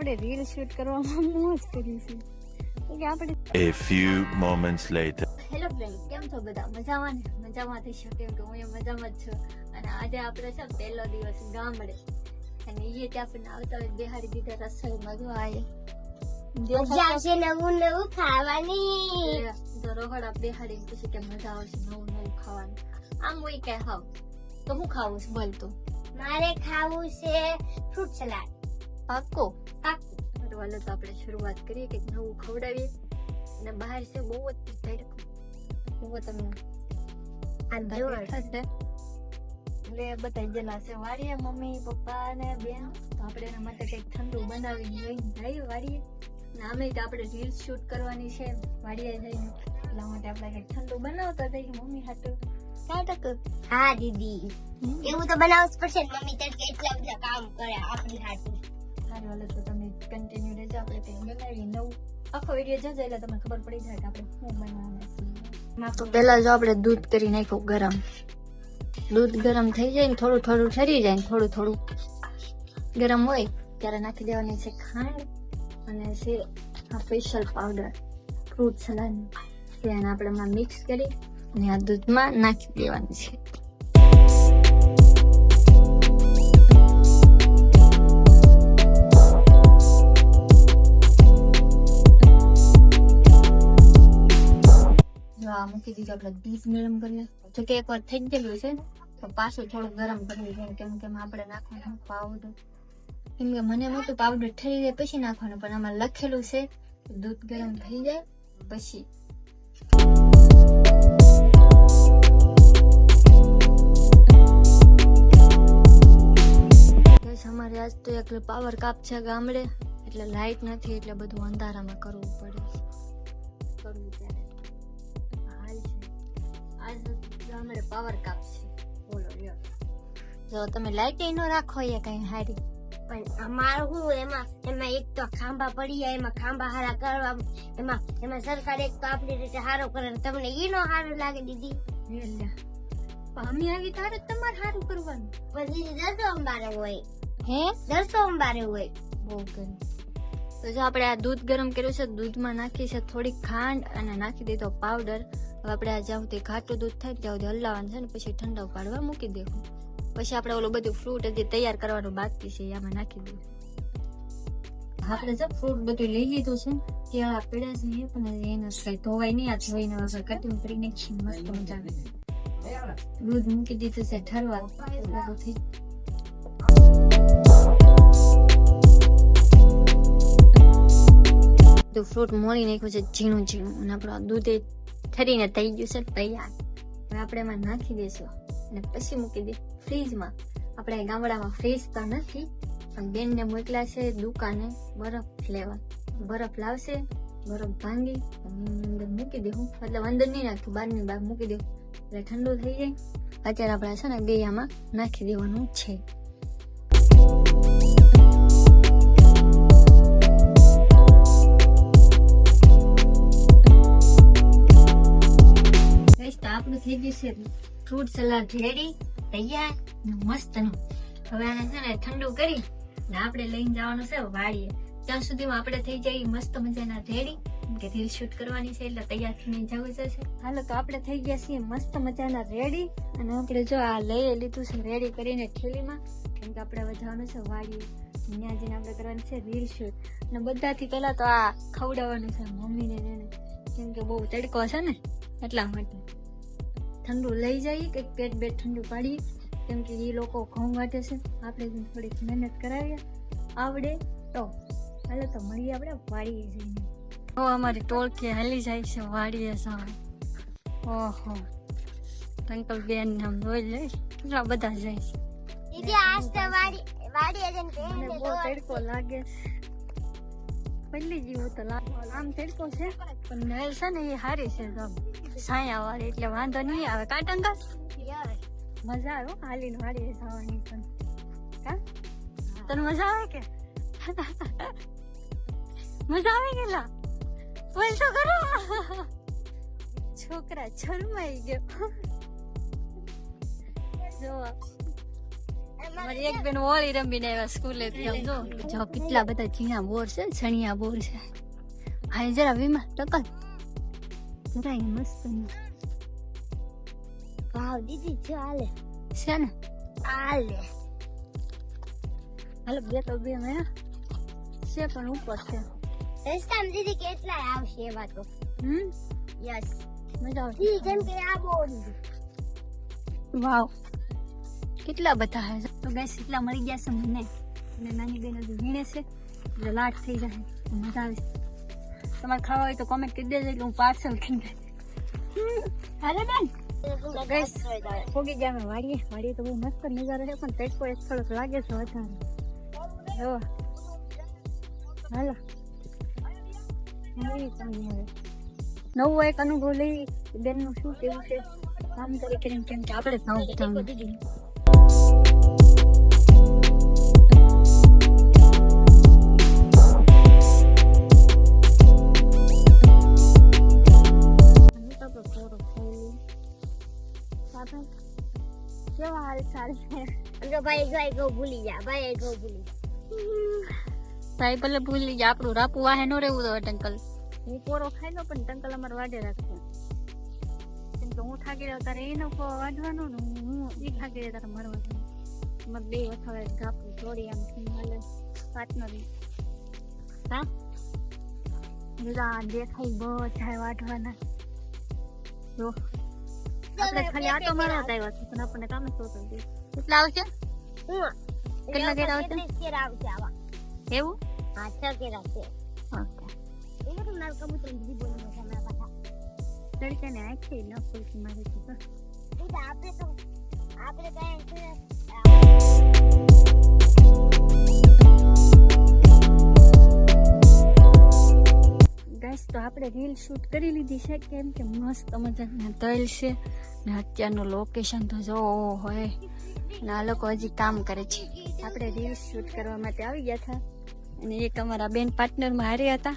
આપણે reel shoot કરવામાં મોજ કરી છે કે આપણે A few moments later. Hello friend, કેમ છો બધા? મજામાં ને? મજામાં થઈ શકે એમ કે હું મજામાં જ છું. અને આજે આપણે છે પહેલો દિવસ ગામડે અને એ ત્યાં આપણને આવતા હોય બિહારી દીધા રસોઈમાં જો આયે નવું નવું ખાવાની તો રોહડા બેહાડીને પછી કે મજા આવશે નવું નવું ખાવાનું. આમ હોય કે હાવ તો હું ખાવું છે બોલ તું. મારે ખાવું છે ફ્રૂટ સલાડ. પાક્કો પાક્કો. તો હાલો તો આપણે શરૂઆત કરીએ કે નવું ખવડાવીએ. અને બહાર છે બહુ જ તડકો, બહુ તમે આમ જોર એટલે બધા જેલા છે વાડીએ મમ્મી પપ્પા ને બેન. તો આપણે એના માટે કંઈક ઠંડુ બનાવી લઈને જઈએ વાડીએ. અને આમે તો આપણે રીલ શૂટ કરવાની છે વાડીએ જઈને, એટલા માટે આપણે કંઈક ઠંડુ બનાવતા જઈએ મમ્મી હાટુ. હા દીદી, એવું તો બનાવવું જ પડશે ને. મમ્મી તડકે એટલા બધા કામ કરે આપણી હાટુ. સારું હાલો તો તમે કન્ટિન્યુ રહેજો. આપણે કંઈક બનાવી નવું આખો વિડીયો જોજો એટલે તમને ખબર પડી જાય કે આપણે શું બનાવવાના છીએ. તો પહેલા જો આપણે દૂધ કરી નાખ્યું ગરમ. દૂધ ગરમ થઈ જાય ને થોડું થોડું ઠરી જાય ને થોડું થોડું ગરમ હોય ત્યારે નાખી દેવાની છે ખાંડ અને છે આ સ્પેશિયલ પાવડર ફ્રૂટ સલાડ. તેને આપણે એમાં મિક્સ કરી અને આ દૂધમાં નાખી દેવાની છે. મૂકી દીધું આપણે દૂધ ગરમ કરીએ. જો કે એકવાર થઈ ગયેલું છે તો પાછું થોડું ગરમ કરવું જોઈએ કેમ કે આપણે નાખવાનું પાવડર. કેમ કે મને મોટું પાવડર ઠરી જાય પછી નાખવાનું, પણ આમાં લખેલું છે દૂધ ગરમ થઈ જાય પછી. અમારે આજ તો એક પાવર કાપ છે ગામડે, એટલે લાઈટ નથી એટલે બધું અંધારામાં કરવું પડે. કરવું ત્યારે હાલ છે આજ ગામડે પાવર કાપ છે. બોલો લ્યો, જો તમે લાઈટ ન રાખો એ કઈ હારી. પણ અમારું શું એમાં એક તો ખાંભા પડી જાય, એમાં ખાંભા હારા કરવા એમાં સરકાર એક તો આપણી રીતે હારો કરે. તમને ઈ નો હારું લાગે દીદી? અમે આવી તારે તમારે સારું કરવાનું. પણ દીદી દર સોમવારે હોય. હે દર સોમવારે હોય. બહુ ગરમ. તો જો આપણે આ દૂધ ગરમ કર્યું છે, દૂધમાં નાખી છે થોડીક ખાંડ અને નાખી દીધો પાવડર. હવે આપણે આ જ્યાં સુધી ઘાટું દૂધ થાય ત્યાં સુધી હલાવવાનું છે ને પછી ઠંડા પાડવા મૂકી દેવું. પછી આપણે ઓલું બધું ફ્રૂટ હજી તૈયાર કરવાનું બાકી છે આમાં નાખી દેવું. આપણે જો ફ્રૂટ બધું લઈ લીધું છે, કેળા પીળા છે એ પણ એને કઈ ધોવાય નહીં. આ ધોઈને વગર કટિંગ કરી નાખી મસ્ત મજા આવે. દૂધ મૂકી દીધું છે ઠરવા. બધું થઈ ફ્રૂટ મોળી નાખ્યું છે ઝીણું ઝીણું અને આપણું દૂધ ઠરીને થઈ ગયું છે તૈયાર. હવે આપણે એમાં નાખી દઈશું અને પછી મૂકી દઈએ ફ્રીજમાં. આપણે ગામડામાં ફ્રીજ તો નથી, પણ બેનને મોકલા છે દુકાને બરફ લેવા. બરફ લાવશે, બરફ ભાંગી એની અંદર મૂકી દેવું. મતલબ અંદર નહીં નાખ્યું, બહારની બહાર મૂકી દેવું એટલે ઠંડુ થઈ જાય. અત્યારે આપણે છે ને બે આમાં નાખી દેવાનું છે. આપણું થઈ ગયું છે ફ્રૂટ સલાડ રેડી તૈયાર મસ્ત નું. હવે આને છે ને ઠંડુ કરી ને આપણે લઈને જવાનું છે વાડીએ. ત્યાં સુધીમાં આપણે થઈ જાય મસ્ત મજાના રેડી, કે રીલ શૂટ કરવાની છે એટલે તૈયાર થઈને જવું જશે. હાલો તો આપણે થઈ ગયા છીએ મસ્ત મજાના રેડી. અને આપણે જો આ લઈ લીધું છે રેડી કરીને થેલીમાં, કેમ કે આપણે હવે જવાનું છે વાડીએ. ત્યાં જઈને આપણે કરવાની છે રીલ શૂટ. અને બધાથી પહેલા તો આ ખવડાવવાનું છે મમ્મીને એને, કેમ કે બહુ તડકો છે ને એટલા માટે. ઠંડુ લઈ જઈએ કે પેટ બેટ ઠંડુ પાડીએ, કેમ કે એ લોકો ઘઉં વાટે છે. આપણે થોડીક મહેનત કરાવીએ આવડે તો. હાલો તો મળીએ આપણે વાડીએ જઈને. અમારી ટોળકી હાલી જાય છે વાડીએ સામે. ઓહો અંકલ બેન નામ રોજ જાય કેટલા બધા જાય છે. દીદી આજ તો વાડી જઈને મને બહુ તડકો લાગે છે. પહેલી જેવું તો લાગે આમ તડકો છે, પણ નહેર છે ને એ સારી છે છાયા વાળી એટલે વાંધો નહીં આવે. કાંટંગા મજા આવે હાલીને વાડીએ જવાની. પણ તને મજા આવે કે મજા આવે કેટલા બોલ તો કરો. છોકરા શરમાઈ ગયો. જો અમારી એક બેન હોળી રમીને આવ્યા સ્કૂલે થી. આમ જો કેટલા બધા ઝીણા બોર છે, છણિયા બોર છે. હા જરા વીમા ટકલ જરા એ મસ્ત ભાવ દીદી જો હાલે છે ને. હાલે હાલો બે તો બે મેં છે પણ ઉપર છે. રસ્તામાં દીદી કેટલા આવશે એવા તો. યસ મજા આવશે. ઈ જેમ કે આ બોર્ડ વાવ કેટલા બધા હે. તો ગેસ એટલા મળી ગયા છે મને અને નાની બેન હજુ વીણે છે એટલે લાટ થઈ જાય તો મજા આવે. તમારે ખાવા હોય તો કોમેન્ટ કરી દેજો એટલે હું પાર્સલ કરી દઈશ. હાલે બેન ગેસ પોગી ગયા અમે વાડીએ તો બહુ મસ્ત નજારો છે પણ તડકો એક થોડોક લાગે છે વધારે. જો હાલો નવો એક અનુભવ લઈ બેનનું શું કેવું છે કામ તરીકે કેમ કે આપણે નવું ભાઈ ગો ભૂલી જા ભાઈ ગો ભૂલી ભાઈ ભલે ભૂલી ગયા આપણું રાપુ વાહે નો રહેવું તો ટંકલ હું કોરો ખાઈ લો પણ ટંકલ અમારે વાડે રાખશે કેમ કે હું થાકી રહ્યો તારે એનો વાઢવાનો ને હું એ થાકી રહ્યો તારે મરવાનું. અમારે બે વખત ગાપું જોડી આમ હાલે પાર્ટનર હા જરા દેખાય બધા વાઢવાના. જો આપણે ખાલી આટો મારવા આવ્યા છે પણ આપણને કામ જ હોતું નથી. કેટલા આવશે કેટલા કેરા આવશે આવશે આવા એવું? હા 6 કેરા છે. ઓકે એને તો મારું કબૂતર દીદી બોલનો છે મારા પાછા તડકાને આંખે ન ખોલતી મારે તો આપણે કઈ ગાઈસ તો આપણે રીલ શૂટ કરી લીધી છે કેમ કે મસ્ત મજાના તલ છે ને અત્યારનું લોકેશન તો જો હોય ને આ લોકો હજી કામ કરે છે. આપણે રીલ શૂટ કરવા માટે આવી ગયા હતા અને એક અમારા બેન પાર્ટનરમાં હારે હતા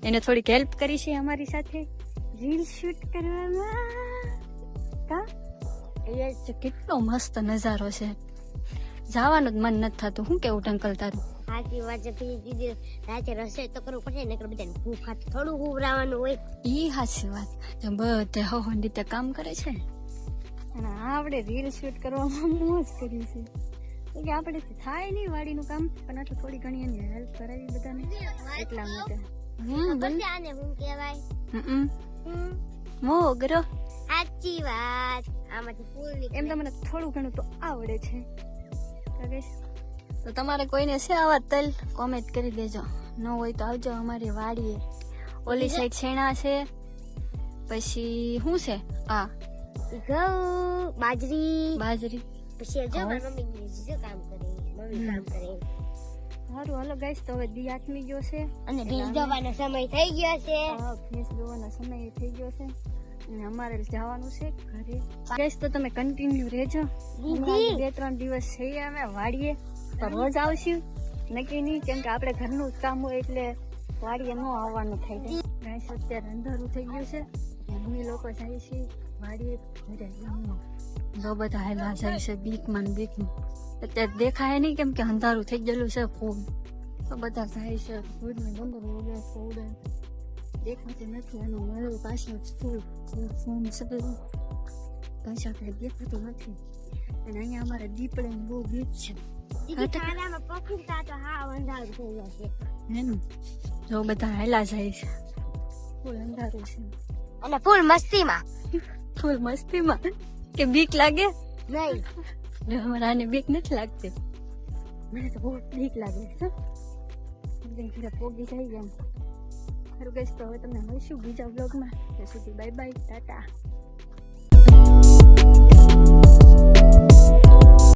એને થોડીક હેલ્પ કરી છે અમારી સાથે રીલ શૂટ કરવામાં. એ કેટલો મસ્ત નજારો છે જવાનું જ મન નથી થતું. શું કેવું ટંકલ તારું? સાચી વાત છે દીદી રાતે રસોઈ તો કરવું પડે ને બધાને ભૂખ ખાતી થોડું ઉભરાવાનું હોય. ઈ સાચી વાત બધે હવન રીતે કામ કરે છે અને આપણે રીલ શૂટ કરવામાં મોજ કરી છે કે આપણે થાય નહીં વાડીનું કામ પણ આ તો થોડી ઘણી એની હેલ્પ કરાવી બધાને એટલા માટે. પછી આને હું કહેવાય મોગરો સાચી વાત. આમાંથી ફૂલ નીકળે. એમ તો મને થોડું ઘણું તો આવડે છે. તો તમારે કોઈને છે આવા તલ કોમેન્ટ કરી દેજો. ન હોય તો આવજો અમારી વાડીએ. ઓલી સાઈડ છેણા છે પછી શું છે આ ઘઉં બાજરી પછી જો ઘઉં. મારી મમ્મી જે કામ કરે મમ્મી કામ કરે. સારું હાલો ગાઈસ તો હવે દી આથમી ગયો છે અને ભેંસ દોવાનો સમય થઈ ગયો છે. હા ભેંસ દોવાનો સમય થઈ ગયો છે અને અમારે જવાનું છે ઘરે. ગાઈસ તો તમે કન્ટિન્યુ રહેજો. દીદી 2-3 દિવસ થઈ અમે વાડીએ તો રોજ આવશું નક્કી નહીં કેમ કે આપણે ઘરનું જ કામ હોય એટલે વાડીએ ન આવવાનું થાય છે. ગાઈસ અત્યારે અંધારું થઈ ગયું છે અમે લોકો જાય છે વાડીએ ઘરે ગામમાં. જો બધા હેલા જાય છે બીકમાં અત્યારે દેખાય નહીં કેમ કે અંધારું થઈ ગયેલું છે ફૂલ તો બધા જાય છે ફૂલ ને નંબર વગર ફૂલ દેખાતું નથી અને મારું પાછળ ફૂલ ફોન છે પાછળ કઈ દેખાતું નથી અને અહીંયા અમારા દીપડે બહુ બીક છે. દીદી ખાનામાં પકડતા તો હા અંધારું થઈ જશે. એમ જો બધા હેલા જાય છે ફૂલ અંધારું છે અને ફૂલ મસ્તીમાં ફૂલ મસ્તીમાં કે બીક લાગે નહીં. જો અમારા આને બીક નથી લાગતી. મને તો બહુ બીક લાગે છે. પોગી જાય એમ. સારું ગાઈસ તો હવે તમને મળીશું બીજા બ્લોગમાં. ત્યાં સુધી બાય બાય ટાટા.